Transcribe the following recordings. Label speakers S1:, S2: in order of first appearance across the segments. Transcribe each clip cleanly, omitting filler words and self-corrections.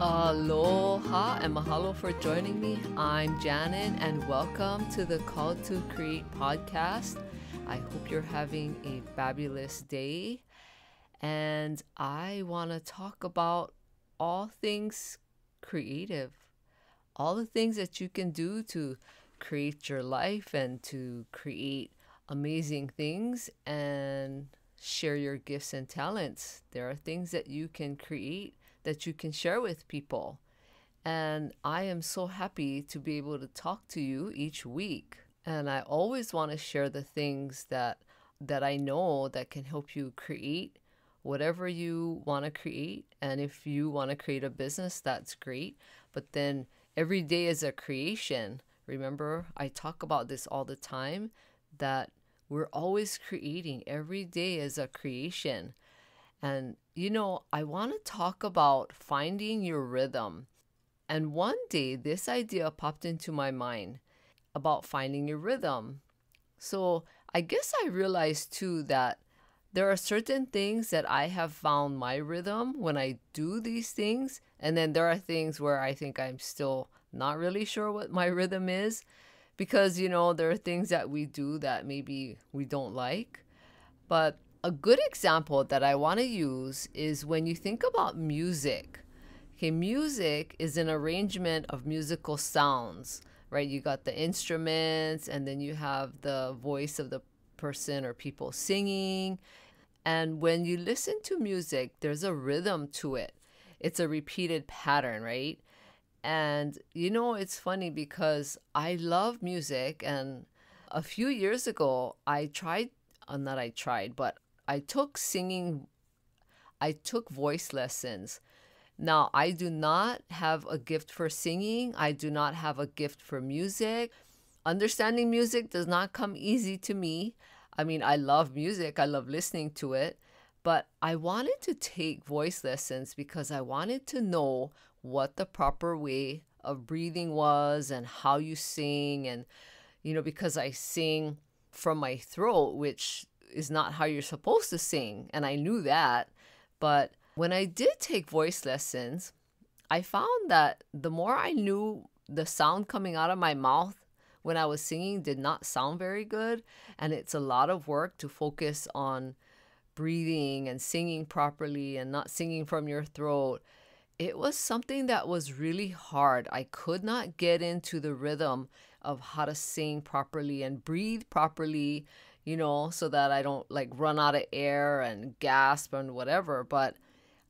S1: Aloha and mahalo for joining me. I'm Janet and welcome to the Call to Create podcast. I hope you're having a fabulous day. And I want to talk about all things creative, all the things that you can do to create your life and to create amazing things and share your gifts and talents. There are things that you can create that you can share with people. And I am so happy to be able to talk to you each week. And I always want to share the things that I know that can help you create whatever you want to create. And if you want to create a business, that's great. But then every day is a creation. Remember, I talk about this all the time, that we're always creating. Every day is a creation. And, I want to talk about finding your rhythm. And one day, this idea popped into my mind about finding your rhythm. So I guess I realized too that there are certain things that I have found my rhythm when I do these things. And then there are things where I think I'm still not really sure what my rhythm is. Because, there are things that we do that maybe we don't like. But a good example that I want to use is when you think about music. Okay, music is an arrangement of musical sounds, right? You got the instruments, and then you have the voice of the person or people singing. And when you listen to music, there's a rhythm to it. It's a repeated pattern, right? And it's funny because I love music, and a few years ago, I took voice lessons. Now, I do not have a gift for singing. I do not have a gift for music. Understanding music does not come easy to me. I mean, I love music. I love listening to it. But I wanted to take voice lessons because I wanted to know what the proper way of breathing was and how you sing. And, because I sing from my throat, which is not how you're supposed to sing. And I knew that. But when I did take voice lessons, I found that the more I knew, the sound coming out of my mouth when I was singing did not sound very good. And it's a lot of work to focus on breathing and singing properly and not singing from your throat. It was something that was really hard. I could not get into the rhythm of how to sing properly and breathe properly, so that I don't run out of air and gasp and whatever. But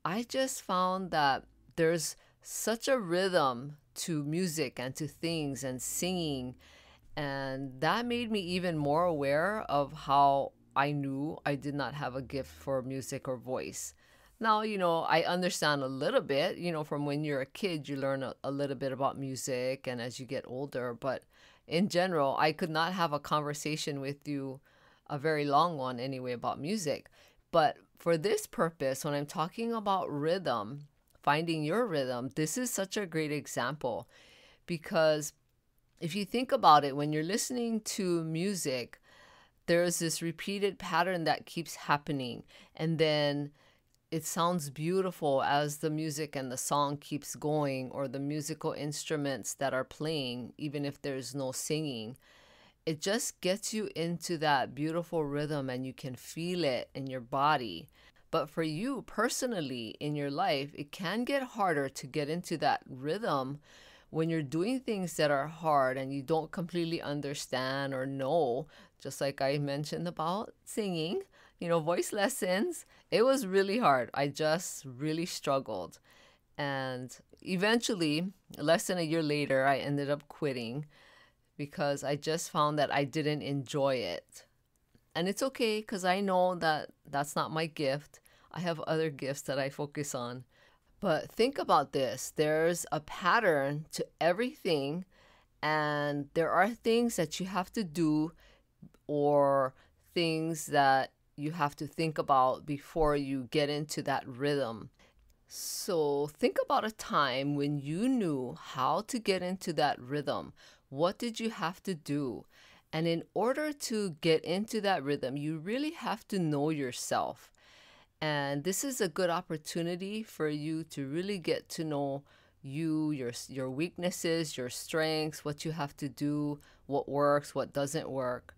S1: I just found that there's such a rhythm to music and to things and singing. And that made me even more aware of how I knew I did not have a gift for music or voice. Now, I understand a little bit, from when you're a kid, you learn a little bit about music and as you get older. But in general, I could not have a conversation with you, a very long one anyway, about music. But for this purpose, when I'm talking about rhythm, finding your rhythm, this is such a great example. Because if you think about it, when you're listening to music, there's this repeated pattern that keeps happening. And then it sounds beautiful as the music and the song keeps going, or the musical instruments that are playing, even if there's no singing. It just gets you into that beautiful rhythm and you can feel it in your body. But for you personally in your life, it can get harder to get into that rhythm when you're doing things that are hard and you don't completely understand or know. Just like I mentioned about singing, voice lessons, it was really hard. I just really struggled. And eventually, less than a year later, I ended up quitting because I just found that I didn't enjoy it. And it's okay because I know that that's not my gift. I have other gifts that I focus on. But think about this. There's a pattern to everything, and there are things that you have to do or things that you have to think about before you get into that rhythm. So think about a time when you knew how to get into that rhythm. What did you have to do? And in order to get into that rhythm, you really have to know yourself. And this is a good opportunity for you to really get to know you, your weaknesses, your strengths, what you have to do, what works, what doesn't work.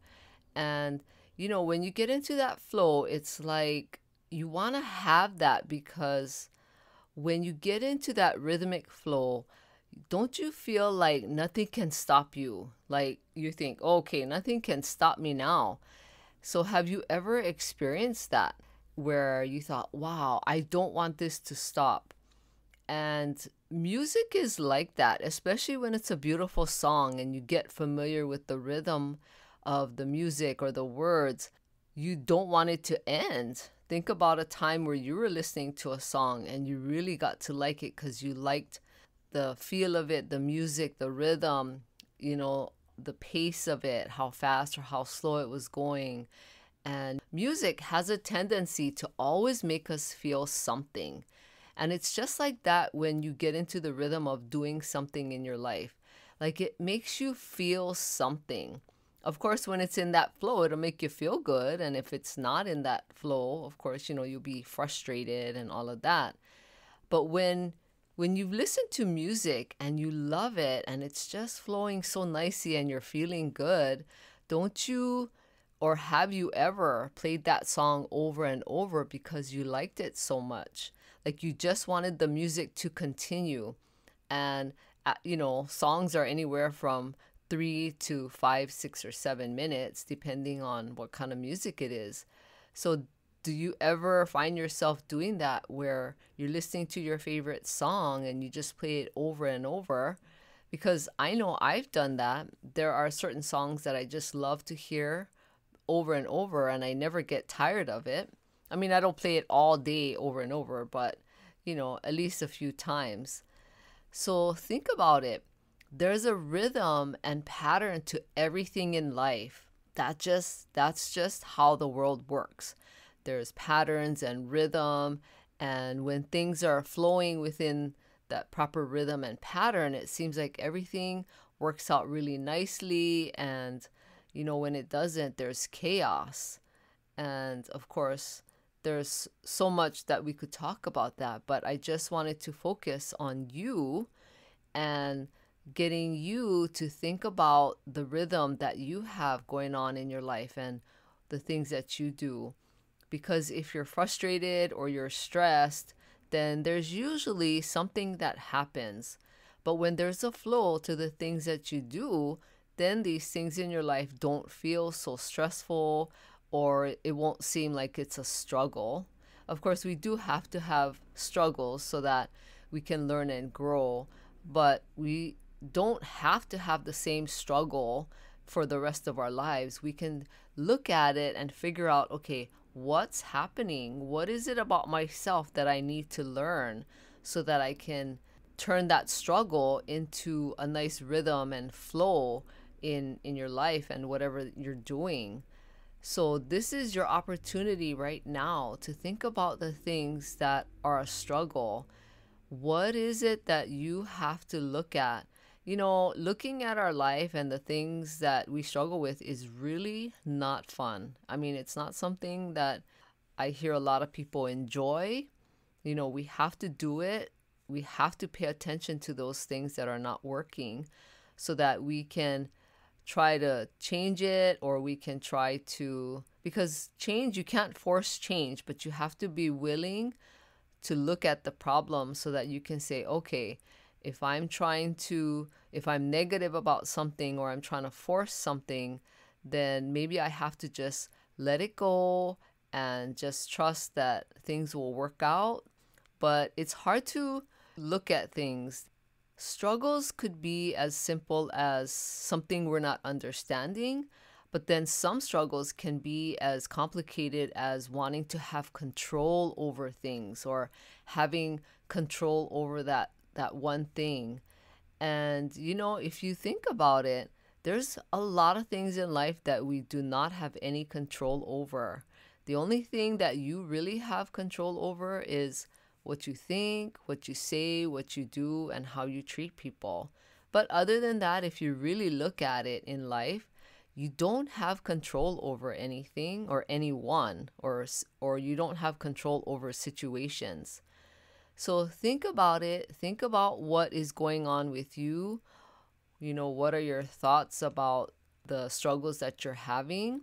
S1: And when you get into that flow, it's like you want to have that, because when you get into that rhythmic flow, don't you feel like nothing can stop you? Like you think, okay, nothing can stop me now. So have you ever experienced that where you thought, wow, I don't want this to stop? And music is like that, especially when it's a beautiful song and you get familiar with the rhythm of the music or the words. You don't want it to end. Think about a time where you were listening to a song and you really got to like it because you liked the feel of it, the music, the rhythm, the pace of it, how fast or how slow it was going. And music has a tendency to always make us feel something. And it's just like that when you get into the rhythm of doing something in your life. Like it makes you feel something. Of course, when it's in that flow, it'll make you feel good. And if it's not in that flow, of course, you'll be frustrated and all of that. But when you listen to music and you love it and it's just flowing so nicely and you're feeling good, don't you or have you ever played that song over and over because you liked it so much? Like you just wanted the music to continue. And, songs are anywhere from 3 to 5, 6 or 7 minutes, depending on what kind of music it is. So, do you ever find yourself doing that where you're listening to your favorite song and you just play it over and over? Because I know I've done that. There are certain songs that I just love to hear over and over, and I never get tired of it. I mean, I don't play it all day over and over, but at least a few times. So think about it. There's a rhythm and pattern to everything in life. That's just how the world works. There's patterns and rhythm, and when things are flowing within that proper rhythm and pattern, it seems like everything works out really nicely. And when it doesn't, there's chaos. And of course, there's so much that we could talk about that, but I just wanted to focus on you and getting you to think about the rhythm that you have going on in your life and the things that you do. Because if you're frustrated or you're stressed, then there's usually something that happens. But when there's a flow to the things that you do, then these things in your life don't feel so stressful, or it won't seem like it's a struggle. Of course, we do have to have struggles so that we can learn and grow, but we don't have to have the same struggle for the rest of our lives. We can look at it and figure out, okay, what's happening? What is it about myself that I need to learn so that I can turn that struggle into a nice rhythm and flow in your life and whatever you're doing. So this is your opportunity right now to think about the things that are a struggle. What is it that you have to look at? Looking at our life and the things that we struggle with is really not fun. I mean, it's not something that I hear a lot of people enjoy. We have to do it. We have to pay attention to those things that are not working so that we can try to change it, or we can try to, because change, you can't force change, but you have to be willing to look at the problem so that you can say, okay, if I'm negative about something or I'm trying to force something, then maybe I have to just let it go and just trust that things will work out. But it's hard to look at things. Struggles could be as simple as something we're not understanding, but then some struggles can be as complicated as wanting to have control over things or having control over that one thing. And if you think about it, there's a lot of things in life that we do not have any control over. The only thing that you really have control over is what you think, what you say, what you do, and how you treat people. But other than that, if you really look at it in life, you don't have control over anything or anyone, or you don't have control over situations. So think about it. Think about what is going on with you. What are your thoughts about the struggles that you're having?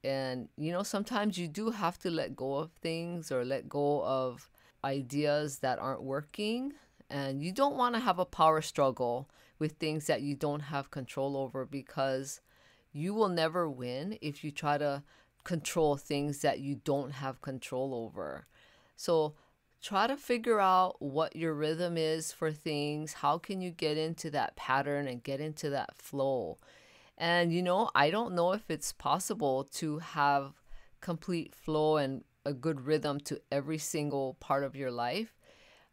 S1: And, sometimes you do have to let go of things or let go of ideas that aren't working. And you don't want to have a power struggle with things that you don't have control over, because you will never win if you try to control things that you don't have control over. So try to figure out what your rhythm is for things. How can you get into that pattern and get into that flow? And I don't know if it's possible to have complete flow and a good rhythm to every single part of your life.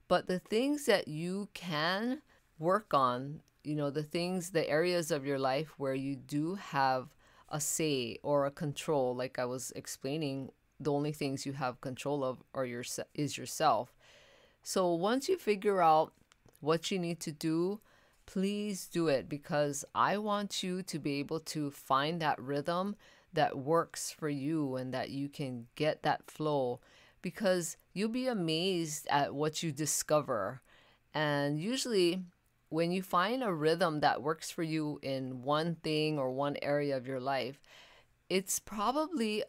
S1: But the things that you can work on, the areas of your life where you do have a say or a control, like I was explaining, the only things you have control of is yourself. So once you figure out what you need to do, please do it, because I want you to be able to find that rhythm that works for you and that you can get that flow, because you'll be amazed at what you discover. And usually when you find a rhythm that works for you in one thing or one area of your life, it's probably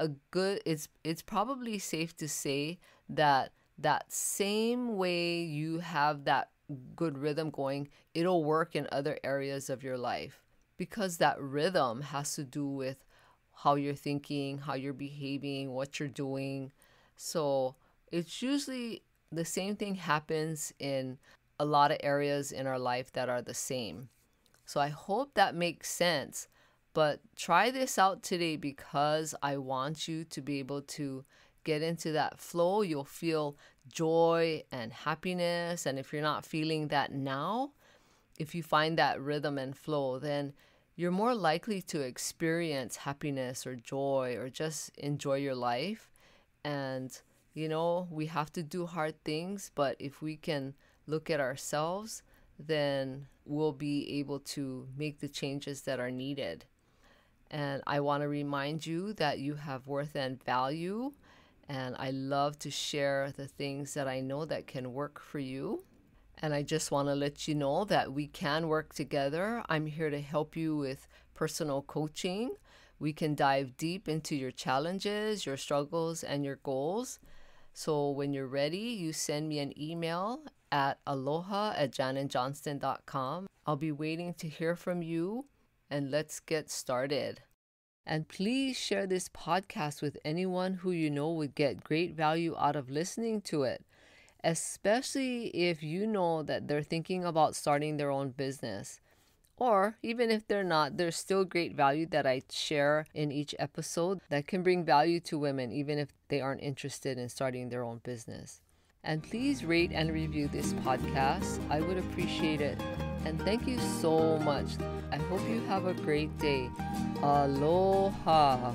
S1: it's probably safe to say that that same way you have that good rhythm going, it'll work in other areas of your life, because that rhythm has to do with how you're thinking, how you're behaving, what you're doing. So it's usually the same thing happens in a lot of areas in our life that are the same. So I hope that makes sense. But try this out today, because I want you to be able to get into that flow. You'll feel joy and happiness. And if you're not feeling that now, if you find that rhythm and flow, then you're more likely to experience happiness or joy or just enjoy your life. And, we have to do hard things, but if we can look at ourselves, then we'll be able to make the changes that are needed. And I want to remind you that you have worth and value. And I love to share the things that I know that can work for you. And I just want to let you know that we can work together. I'm here to help you with personal coaching. We can dive deep into your challenges, your struggles, and your goals. So when you're ready, you send me an email at aloha@janandjohnston.com. I'll be waiting to hear from you, and let's get started. And please share this podcast with anyone who you know would get great value out of listening to it, especially if you know that they're thinking about starting their own business. Or even if they're not, there's still great value that I share in each episode that can bring value to women, even if they aren't interested in starting their own business. And please rate and review this podcast. I would appreciate it. And thank you so much. I hope you have a great day. Aloha.